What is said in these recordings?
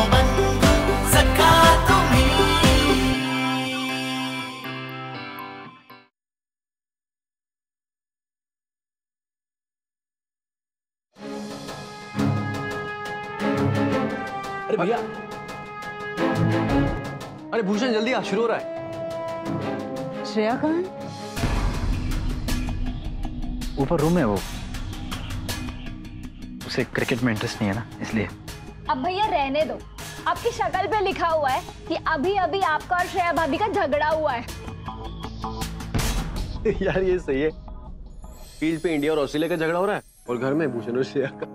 बंधु सखा तुम्ही। अरे भैया, अरे भूषण जल्दी आ, शुरू हो रहा है। श्रेया कहाँ? ऊपर रूम है वो, उसे क्रिकेट में इंटरेस्ट नहीं है ना, इसलिए। अब भैया रहने दो, आपकी शक्ल पे लिखा हुआ है कि अभी अभी आपका और श्रेया भाभी का झगड़ा हुआ है। यार ये सही है, फील्ड पे इंडिया और ऑस्ट्रेलिया का झगड़ा हो रहा है और घर में भूषण और श्रेया का।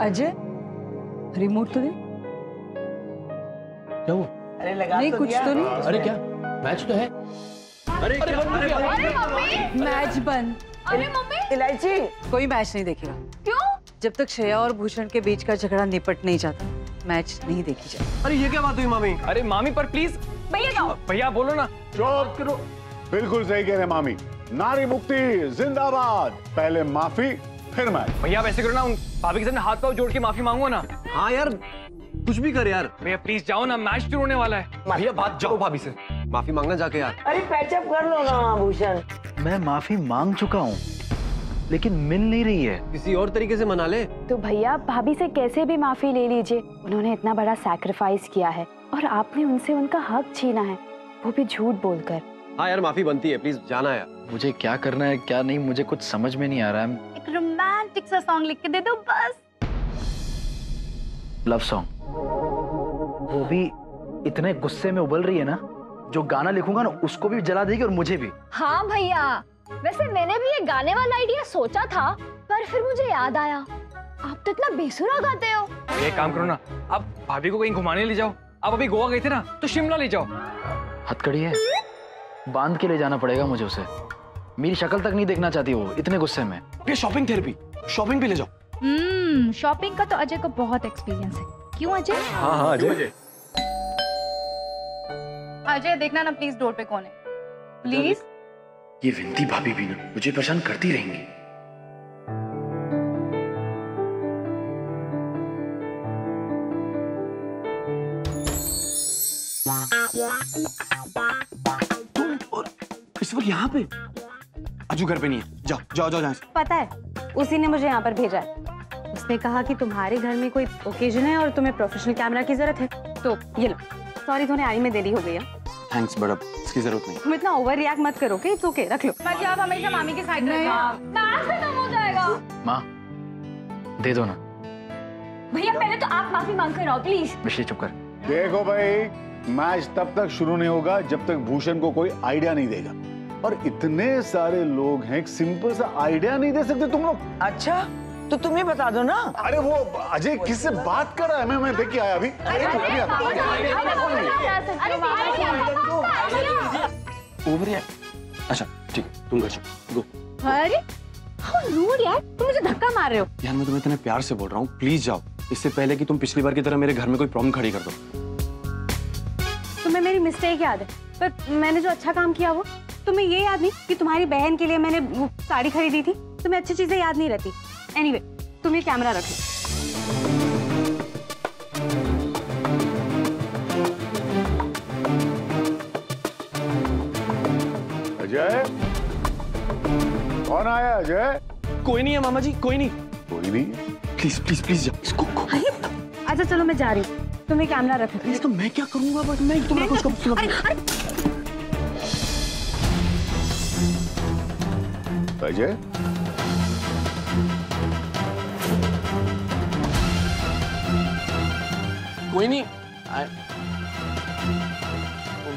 अजय, रिमोट तो दे। क्या हुआ? अरे लगा नहीं, कुछ तो नहीं। अरे क्या मैच तो है? अरे मम्मी, मैच बंद। अरे मम्मी, इलायची, कोई मैच नहीं देखेगा। क्यों? जब तक श्रेया और भूषण के बीच का झगड़ा निपट नहीं जाता, मैच नहीं देखी जाती। अरे ये क्या बात हुई मामी? अरे मामी पर प्लीज। भैया जाओ। भैया बोलो ना। चुप करो। बिल्कुल सही कह रहे मामी, नारी मुक्ति जिंदाबाद। पहले माफी फिर मैच। भैया वैसे करो ना, उन भाभी के सामने हाथ पाँव जोड़ के माफी मांगो ना। हाँ यार, कुछ भी कर यार। भैया प्लीज जाओ ना, मैच शुरू होने वाला है। भैया बात जाओ भाभी से, माफी मांगना जाके यार। अरे पैचअप कर लो ना भूषण। मैं माफी मांग चुका हूँ, लेकिन मिल नहीं रही है। किसी और तरीके से मना ले। तो भैया भाभी से कैसे भी माफी ले लीजिए, उन्होंने इतना बड़ा सैक्रिफाइस किया है और आपने उनसे उनका हक छीना है, वो भी झूठ बोलकर। हाँ यार माफी बनती है, प्लीज जाना यार। मुझे क्या करना है क्या नहीं, मुझे कुछ समझ में नहीं आ रहा है। एक रोमांटिक सा सॉन्ग लिख के दे दो बस। लव सॉन्ग, वो भी इतने गुस्से में उबल रही है ना, जो गाना लिखूंगा ना उसको भी जला देगी और मुझे भी। हाँ भैया, वैसे मैंने भी ये गाने वाला आइडिया सोचा था, पर फिर मुझे याद आया आप तो इतना बेसुरा गाते हो। एक काम करो ना, आप भाभी को कहीं घुमाने ले जाओ। आप अभी गोवा गए थे ना, तो शिमला ले जाओ। हथकड़ी है, बांध के ले जाना पड़ेगा मुझे उसे। मेरी शक्ल तक नहीं देखना चाहती वो, इतने गुस्से में। ये शॉपिंग थेरेपी, शॉपिंग पे ले जाओ। शॉपिंग का तो अजय को बहुत एक्सपीरियंस है, क्यों अजय? हाँ हाँ अजय। अजय देखना ना प्लीज डोर पे कौन है, प्लीज। ये विंती भाभी भी ना मुझे परेशान करती रहेंगी। तुम और इस वक्त यहाँ पे? अजू घर पे नहीं है, जाओ जाओ जाओ। पता है, उसी ने मुझे यहाँ पर भेजा है। उसने कहा कि तुम्हारे घर में कोई ओकेजन है और तुम्हें प्रोफेशनल कैमरा की जरूरत है, तो ये लो। सॉरी, थोड़ी आने में देरी हो गई है। थैंक्स बड़ा, इसकी जरूरत नहीं। तुम इतना ओवर रिएक्ट मत करो, कि इट्स ओके, रख लो। बाकी आप हमेशा मामी की साइड रखना, मैच खत्म हो जाएगा। माँ दे दो ना। भैया पहले तो आप माफी मांग कर आओ प्लीज। मिश्री चुप कर। देखो भाई, मैच तब तक शुरू नहीं होगा जब तक भूषण को कोई आइडिया नहीं देगा, और इतने सारे लोग हैं, एक सिंपल सा आइडिया नहीं दे सकते तुम लोग? अच्छा तो तुम्हें बता दो ना। अरे वो अजय किससे बात कर रहा है? मैं देख के आया अभी। ओवर यार। अच्छा ठीक है, तुम घर चलो, गो। अरे रूड यार, तुम मुझे धक्का मार रहे हो। यार मैं तुम्हें इतने प्यार से बोल रहा हूँ, प्लीज जाओ, इससे पहले कि तुम पिछली बार की तरह मेरे घर में कोई प्रॉब्लम खड़ी कर दो। तुम्हें मेरी मिस्टेक याद है, पर मैंने जो अच्छा काम किया वो तुम्हें ये याद नहीं कि तुम्हारी बहन के लिए मैंने वो साड़ी खरीदी थी? तुम्हें अच्छी चीजें याद नहीं रहती। एनीवे, तुम ये कैमरा रख लो। अजय, कौन आया? अजय कोई नहीं है मामा जी, कोई नहीं। कोई नहीं? प्लीज प्लीज प्लीज जाओ। इसको अच्छा चलो मैं जा रही हूँ, तुम ये कैमरा रखो। प्लीज। तो मैं क्या करूंगा? बट मैं तुम्हारा कुछ अजय, कोई नहीं।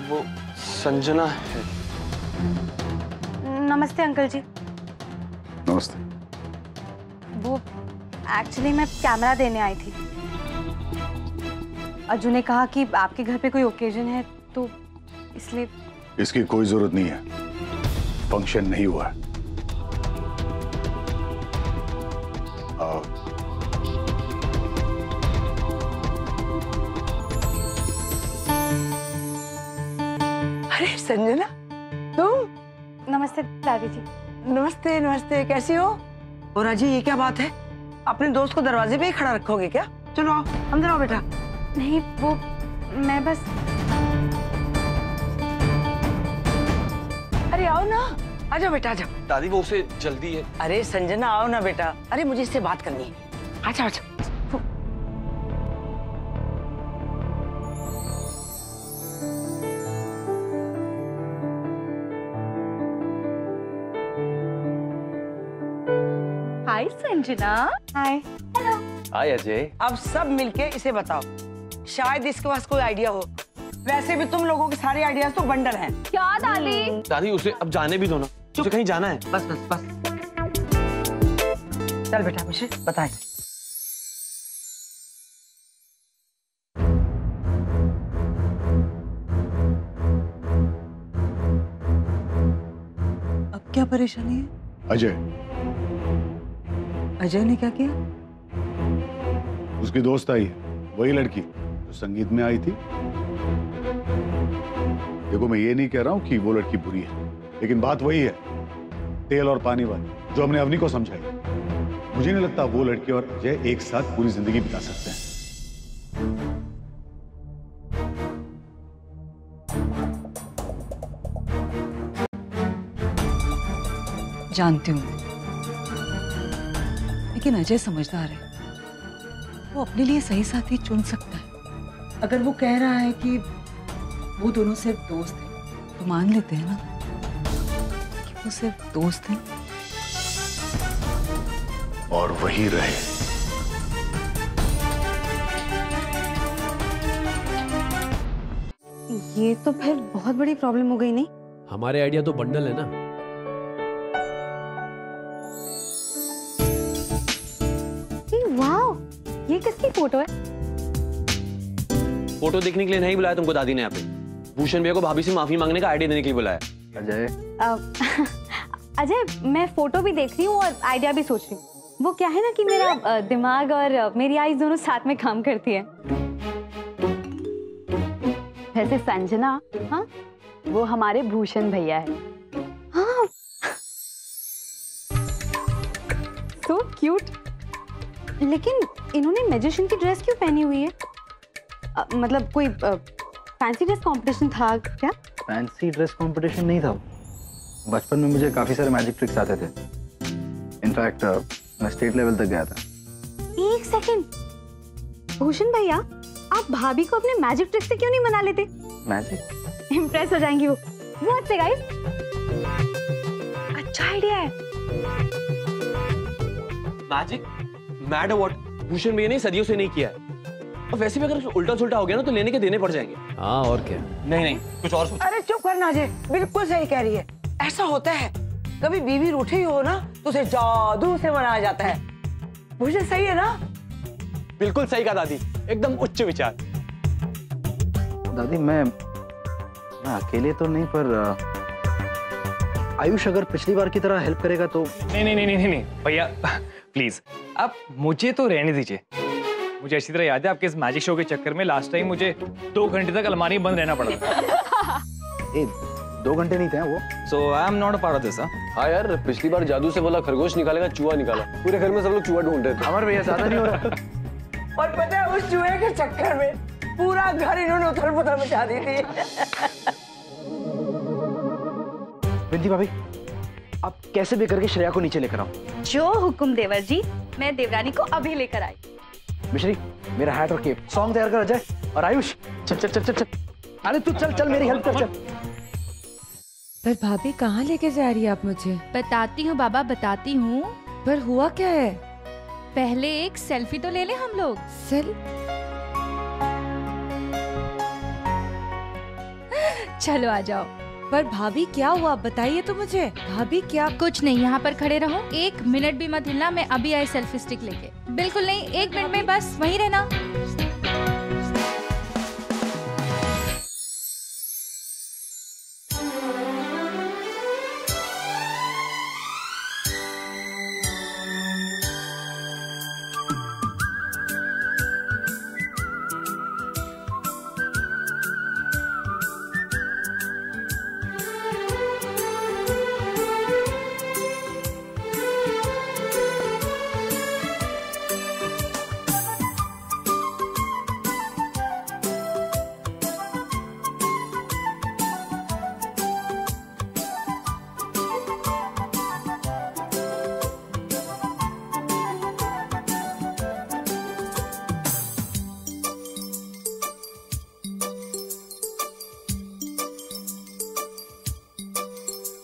वो संजना है। नमस्ते अंकल जी। नमस्ते। वो एक्चुअली मैं कैमरा देने आई थी। अजू ने कहा कि आपके घर पे कोई ओकेजन है, तो इसलिए। इसकी कोई जरूरत नहीं है, फंक्शन नहीं हुआ है। अरे संजना, तुम? नमस्ते दादी जी। नमस्ते नमस्ते, कैसी हो? और अजय ये क्या बात है? अपने दोस्त को दरवाजे पे ही खड़ा रखोगे क्या? चलो आओ अंदर आओ बेटा। नहीं वो मैं बस अरे आओ ना, आ जाओ बेटा आ जाओ। दादी वो उसे जल्दी है। अरे संजना आओ ना बेटा। अरे मुझे इससे बात करनी है। अच्छा अच्छा। हाय संजना। हाय। हाय अजय। अब सब मिलके इसे बताओ, शायद इसके पास कोई आइडिया हो। वैसे भी तुम लोगों के सारे आइडियाज तो बंडल हैं। क्या दादी? दादी उसे अब जाने भी दो ना, उसे कहीं जाना है। बस बस बस। चल बेटा मुझे बता इसे। अब क्या परेशानी है? अजय, अजय ने क्या किया? उसकी दोस्त आई है, वही लड़की जो संगीत में आई थी। देखो मैं ये नहीं कह रहा हूं कि वो लड़की बुरी है, लेकिन बात वही है, तेल और पानी वाली, जो हमने अवनी को समझाई। मुझे नहीं लगता वो लड़की और अजय एक साथ पूरी जिंदगी बिता सकते हैं। जानती हूँ, लेकिन अजय समझदार है। वो अपने लिए सही साथी चुन सकता है। अगर वो कह रहा है कि वो दोनों सिर्फ दोस्त हैं, तो मान लेते हैं ना कि वो सिर्फ दोस्त हैं। और वही रहे। ये तो फिर बहुत बड़ी प्रॉब्लम हो गई नहीं? हमारे आइडिया तो बंडल है ना। वाओ, ये किसकी फोटो है? फोटो देखने के लिए नहीं बुलाया तुमको दादी ने यहाँ पे। भूषण भैया को भाभी से माफी मांगने का आइडिया देने के लिए बुलाया। अजय अजय, मैं फोटो भी देख रही हूँ और आइडिया भी सोच रही हूँ। वो क्या है ना कि मेरा दिमाग और मेरी आईज दोनों साथ में काम करती है। वैसे संजना, हाँ, वो हमारे भूषण भैया है। हाँ, सो क्यूट। लेकिन इन्होंने मैजिशियन की ड्रेस क्यों पहनी हुई है? मतलब कोई फैंसी ड्रेस कंपटीशन था क्या? फैंसी ड्रेस कंपटीशन नहीं था। बचपन में मुझे काफी सारे मैजिक ट्रिक्स आते थे। इनफैक्ट मैं स्टेट लेवल तक गया था। एक सेकंड, भूषण भैया, आप भाभी को अपने मैजिक ट्रिक से क्यों नहीं मना लेते? मैजिक? इम्प्रेस हो जाएंगी वो। व्हाट से गाइस? अच्छा आइडिया है। मैजिक? Mad what? भूषण भैया ने सदियों से नहीं किया है। और वैसे भी अगर उल्टा सुल्टा हो गया ना तो लेने के देने पड़ जाएंगे। हाँ और क्या। नहीं नहीं, कुछ और सोच। अरे चुप करना अजय, बिल्कुल सही कह रही है। ऐसा होता है, कभी बीवी रूठी हो ना तो उसे जादू से मनाया जाता है। भूषण सही है ना? बिल्कुल सही कहा दादी, एकदम उच्च विचार। दादी मैं अकेले तो नहीं, पर आयुष अगर पिछली बार की तरह हेल्प करेगा तो। नहीं नहीं नहीं नहीं नहीं भैया प्लीज, आप मुझे तो रहने दीजिए। मुझे अच्छी तरह याद है आपके इस मैजिक शो के चक्कर में लास्ट टाइम मुझे 2 घंटे तक अलमारी में बंद रहना पड़ा था। 2 घंटे नहीं थे वो। So I am not a part of this. हाँ यार, पिछली बार जादू से बोला खरगोश निकालेगा, चूहा निकाला। पूरे घर में सब लोग चूहा ढूंढ रहे थे। हमारे भैया ज्यादा नहीं हो रहा। और पता है उस चूहे के चक्कर में पूरा घर इन्होंने उथल पुथल मचा दी थी। विंती भाभी, आप कैसे भी करके श्रेया को नीचे लेकर आओ। जो हुक्म देवर जी, मैं देवरानी को अभी लेकर आई। मिश्री, मेरा हैट और केप, सॉन्ग तैयार कर अजय। और आयुष, चल चल चल चल चल। अरे तू चल चल, मेरी हेल्प कर चल। पर भाभी कहाँ लेके जा रही है आप मुझे? बताती हूँ बाबा, बताती हूँ। पर हुआ क्या है? पहले एक सेल्फी तो ले ले हम लोग। चलो आ जाओ। पर भाभी क्या हुआ, बताइए तो मुझे। भाभी क्या? कुछ नहीं, यहाँ पर खड़े रहो, 1 मिनट भी मत हिलना। मैं अभी आई सेल्फी स्टिक लेके। बिल्कुल नहीं, 1 मिनट में बस वहीं रहना।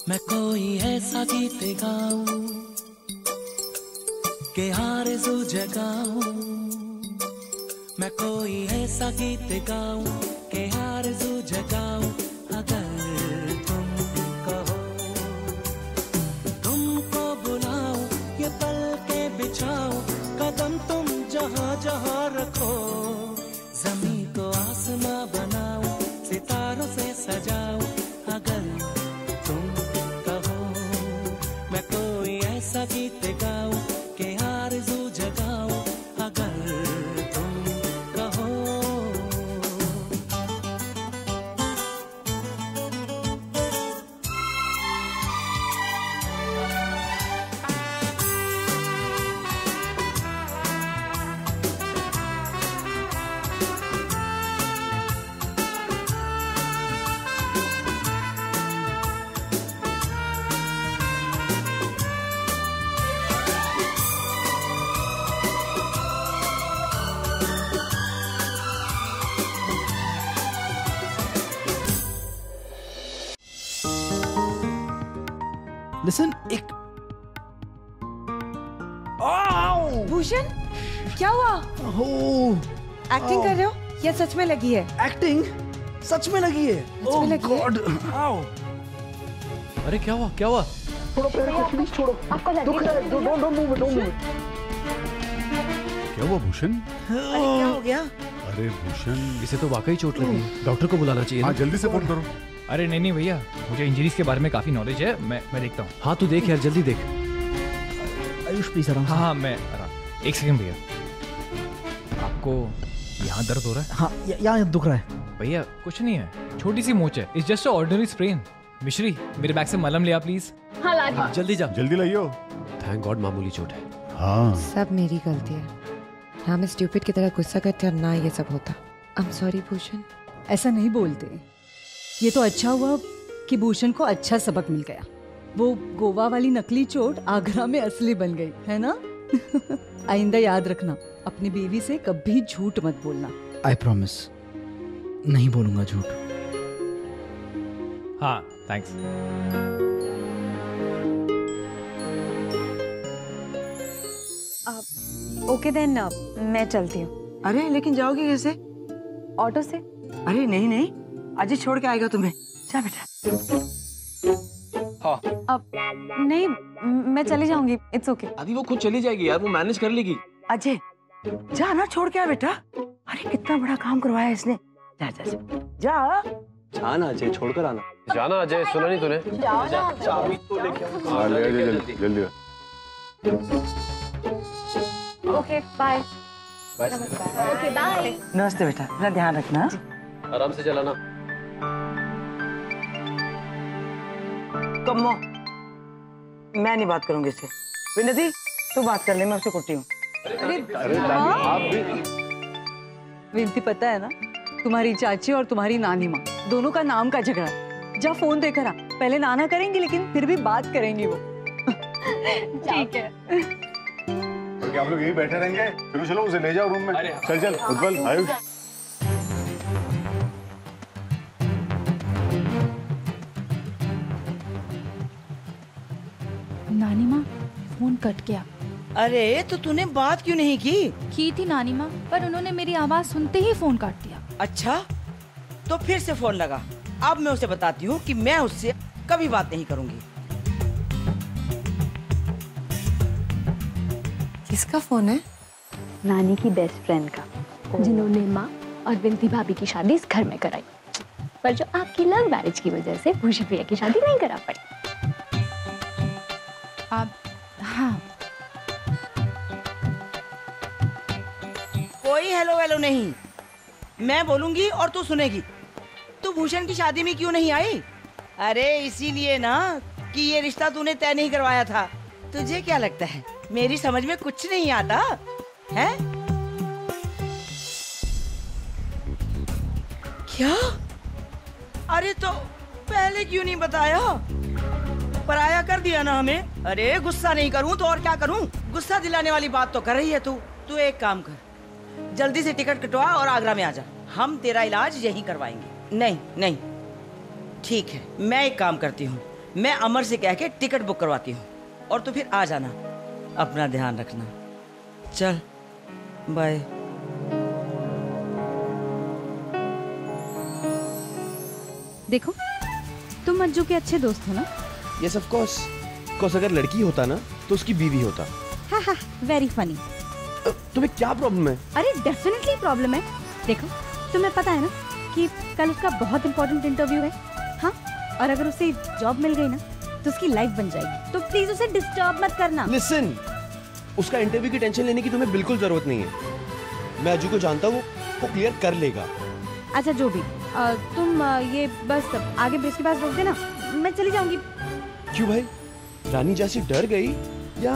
मैं कोई ऐसा गीत गाऊं के आरज़ू जगाऊं, मैं कोई ऐसा गीत गाऊं के आरज़ू जगाऊं। अगर तुम कहो तुमको बुलाऊं, ये पल के बिछाऊं, कदम तुम जहां जहां रखो, ज़मीं को आसमां बनाऊं, सितारों से सजाऊं। अगर तुम कहो मैं कोई ऐसा गीत गाऊं के आरज़ू जगाऊं। अगर तुम कहो लिसन, एक भूषण, क्या हुआ? एक्टिंग कर रहे हो या सच में लगी है? एक्टिंग सच में लगी है। सच में लगी है? गॉड, अरे क्या हुआ, क्या हुआ? छोड़ो पैर को, प्लीज छोड़ो। आपको लगी दुख है, don't move it, don't move it. क्या हुआ भूषण? अरे क्या हो गया? अरे भूषण, इसे तो वाकई चोट लगी है, डॉक्टर को बुलाना चाहिए हाँ ना? जल्दी से फोन करो। अरे नहीं भैया, मुझे इंजरीज के बारे में काफी नॉलेज है, मैं देखता हूँ। हाँ तू देख यार, जल्दी देख। आयुष प्लीज आराम से। हाँ मैं आराम। एक सेकंड भैया, आपको यहाँ दर्द हो रहा है? हाँ यहाँ दुख रहा है। भैया कुछ नहीं है, छोटी सी मोच है, it's just a ordinary sprain. मिश्री, मेरे बैग से मलहम ले आ प्लीज। हाँ ला जल्दी जा। जल्दी लाइयो। थैंक गॉड मामूली चोट है। हाँ सब मेरी गलती है, ना मैं स्टूपिड की तरह गुस्सा करती और ना ये सब होता। I am sorry Bhushan. ऐसा नहीं बोलते। ये तो अच्छा हुआ कि भूषण को अच्छा सबक मिल गया। वो गोवा वाली नकली चोट आगरा में असली बन गई, है ना? आइंदा याद रखना, अपनी बीवी से कभी झूठ मत बोलना। आई प्रॉमिस, नहीं बोलूंगा झूठ। हाँ थैंक्स। ओके देन, मैं चलती हूँ। अरे लेकिन जाओगी कैसे? ऑटो से। अरे नहीं नहीं, अजय छोड़ के आएगा तुम्हें। जा बेटा। हाँ अब नहीं, मैं चली जाऊंगी, इट्स ओके। अभी वो खुद चली जाएगी यार, वो मैनेज कर लेगी। अजय जा ना, छोड़ के आ बेटा। अरे कितना बड़ा काम करवाया इसने। जा जा जा, जा। जाना अजय, छोड़कर आना। जाना अजय, सुना नहीं तूने? चाबी तो लेके आओ। हाँ, ले आइए जल्दी जल्दी। Okay bye. Okay bye. नमस्ते बेटा, अपना ध्यान रखना। आराम से चलाना। कम्मो, मैं नहीं बात करूंगी इससे। विनती तू बात कर ले, मैं उससे कुट्टी हूँ। विनती, पता है ना, तुम्हारी चाची और तुम्हारी नानी माँ दोनों का नाम का झगड़ा। जा फोन देकर आ। पहले नाना करेंगी लेकिन फिर भी बात करेंगी वो। ठीक है। और क्या आप लोग यही बैठे रहेंगे? चलो चलो उसे ले जाओ रूम में। चल चल उत्पल, आयुष। नानी माँ, फोन कट गया। अरे तो तूने बात क्यों नहीं की थी नानी माँ, पर उन्होंने मेरी आवाज सुनते ही फोन काट दिया। अच्छा, तो फिर से फोन लगा। अब मैं उसे बताती हूँ कि मैं उससे कभी बात नहीं करूंगी। किसका फोन है? नानी की बेस्ट फ्रेंड का, जिन्होंने माँ और विनती भाभी की शादी इस घर में कराई, पर जो आपकी लव मैरिज की वजह से भूषण भैया की शादी नहीं करा पाई। अब हाँ, कोई हेलो वेलो नहीं, मैं बोलूंगी और तू सुनेगी। तू भूषण की शादी में क्यों नहीं आई? अरे इसीलिए ना कि ये रिश्ता तूने तय नहीं करवाया था। तुझे क्या लगता है मेरी समझ में कुछ नहीं आता है? क्या? अरे तो पहले क्यों नहीं बताया? पराया कर दिया ना हमें। अरे गुस्सा नहीं करूं तो और क्या करूं? गुस्सा दिलाने वाली बात तो कर रही है तू। तू एक काम कर, जल्दी से टिकट कटवा और आगरा में आ जा। हम तेरा इलाज यहीं करवाएंगे। नहीं नहीं, ठीक है, मैं एक काम करती हूँ, मैं अमर से कह के टिकट बुक करवाती हूँ और तू फिर आ जाना। अपना ध्यान रखना। चल बाय। देखो तुम मंजू के अच्छे दोस्त हो ना? Yes of course. अगर लड़की होता ना तो उसकी बीवी होता। हाँ हाँ, वेरी फनी। तुम्हें क्या प्रॉब्लम है? अरे डेफिनेटली प्रॉब्लम है। देखो तुम्हें पता है ना कि कल उसका बहुत इंपॉर्टेंट इंटरव्यू है। हाँ, और अगर उसे जॉब मिल गई ना तो उसकी लाइफ बन जाएगी। तो प्लीज उसे डिस्टर्ब मत करना। लिसन, उसका इंटरव्यू की टेंशन लेने की तुम्हें बिल्कुल जरूरत नहीं है। मैं अजू को जानता हूँ, वो क्लियर कर लेगा। अच्छा जो भी, तुम ये बस आगे ब्रिज के पास रोक देना, मैं चली जाऊंगी। क्यों भाई, रानी जैसी डर गई या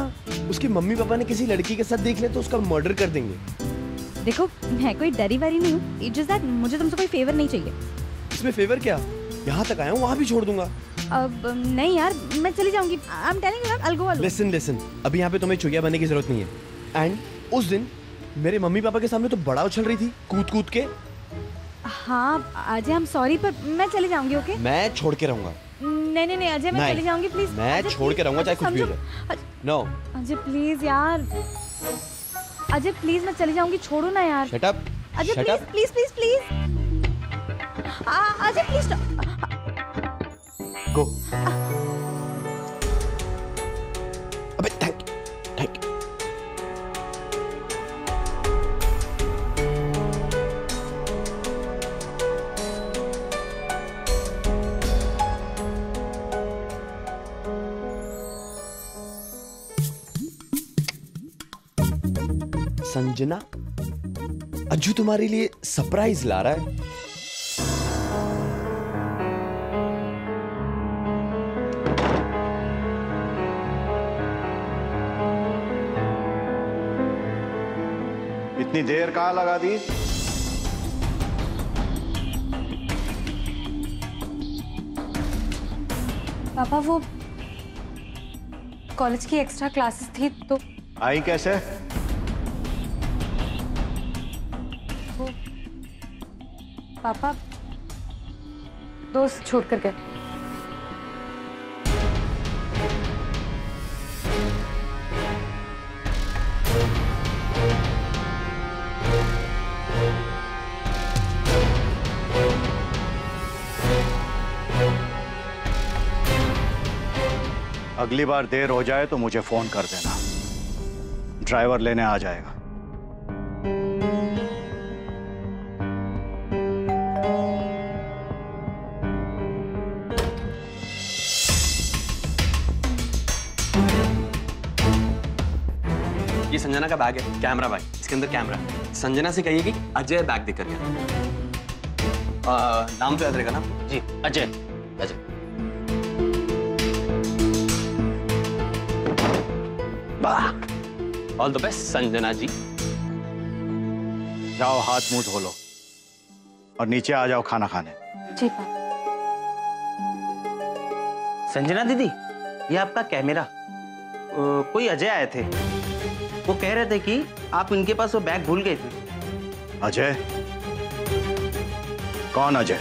उसके मम्मी पापा ने किसी लड़की के साथ देख लिया तो उसका मर्डर कर देंगे? देखो मैं कोई डरी वारी नहीं हूँ, इट्स जस्ट दैट मुझे तुमसे कोई फेवर नहीं चाहिए। इसमें फेवर क्या, यहाँ तक आया हूँ वहाँ भी छोड़ दूंगा। अब नहीं यार, मैं चली जाऊंगी। I am telling you, I'll go alone। Listen, अभी यहाँ पे तुम्हें चुगिया बनने की जरूरत नहीं है। एंड उस दिन मेरे मम्मी पापा के सामने तो बड़ा उछल रही थी कूद के। हाँ अजय, आई एम सॉरी, पर मैं चली जाऊंगी। ओके, मैं छोड़ के रहूंगा। नहीं अजय, मैं चली जाऊंगी प्लीज। मैं छोड़ के रहूंगा चाहे कुछ भी हो जाए। नो अजय प्लीज यार, अजय प्लीज, मैं चली जाऊंगी, छोड़ो ना यार। Shut up Ajay please. Ajay please go. अबे थैंक। संजना, अज्जू तुम्हारे लिए सरप्राइज ला रहा है। इतनी देर कहाँ लगा दी? पापा वो कॉलेज की एक्स्ट्रा क्लासेस थी तो। आई कैसे? पापा दोस्त छोड़ कर गए। अगली बार देर हो जाए तो मुझे फोन कर देना, ड्राइवर लेने आ जाएगा। ये संजना का बैग है, कैमरा भाई, इसके अंदर कैमरा है। संजना से कहिए कि अजय बैग देकर गया। नाम तो याद रहेगा ना? जी Ajay. All the best Sanjana ji. जाओ हाथ मुंह धो लो और नीचे आ जाओ खाना खाने। जी पापा। संजना दीदी, ये आपका कैमरा। कोई अजय आए थे, वो कह रहे थे कि आप इनके पास वो बैग भूल गए थे। अजय? कौन अजय?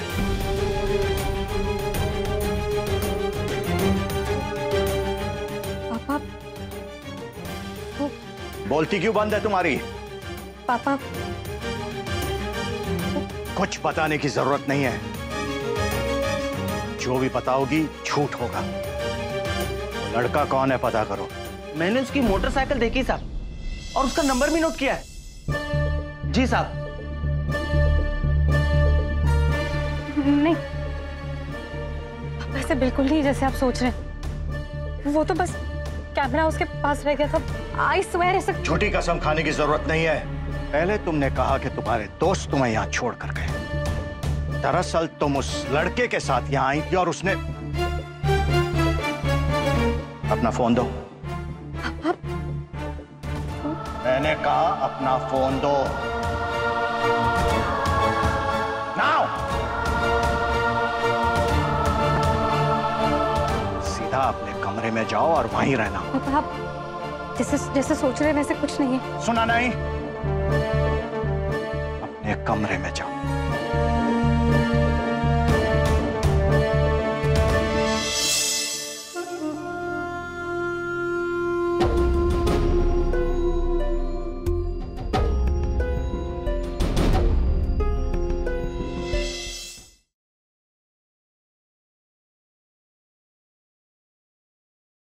पापा बोलती क्यों बंद है तुम्हारी? पापा कुछ बताने की जरूरत नहीं है, जो भी बताओगी झूठ होगा। वो लड़का कौन है पता करो। मैंने उसकी मोटरसाइकिल देखी साहब, और उसका नंबर भी नोट किया है। जी साहब। नहीं ऐसे बिल्कुल नहीं जैसे आप सोच रहे हैं। वो तो बस कैमरा उसके पास रह गया था। आई स्वेयर ऐसा। झूठी कसम खाने की जरूरत नहीं है। पहले तुमने कहा कि तुम्हारे दोस्त तुम्हें यहाँ छोड़ कर गए। दरअसल तुम उस लड़के के साथ यहाँ आई थी और उसने। अपना फोन दो। मैंने कहा अपना फोन दो नाउ। सीधा अपने कमरे में जाओ और वहीं रहना। पापा आप जैसे सोच रहे हैं वैसे कुछ नहीं है। सुना नहीं? अपने कमरे में जाओ।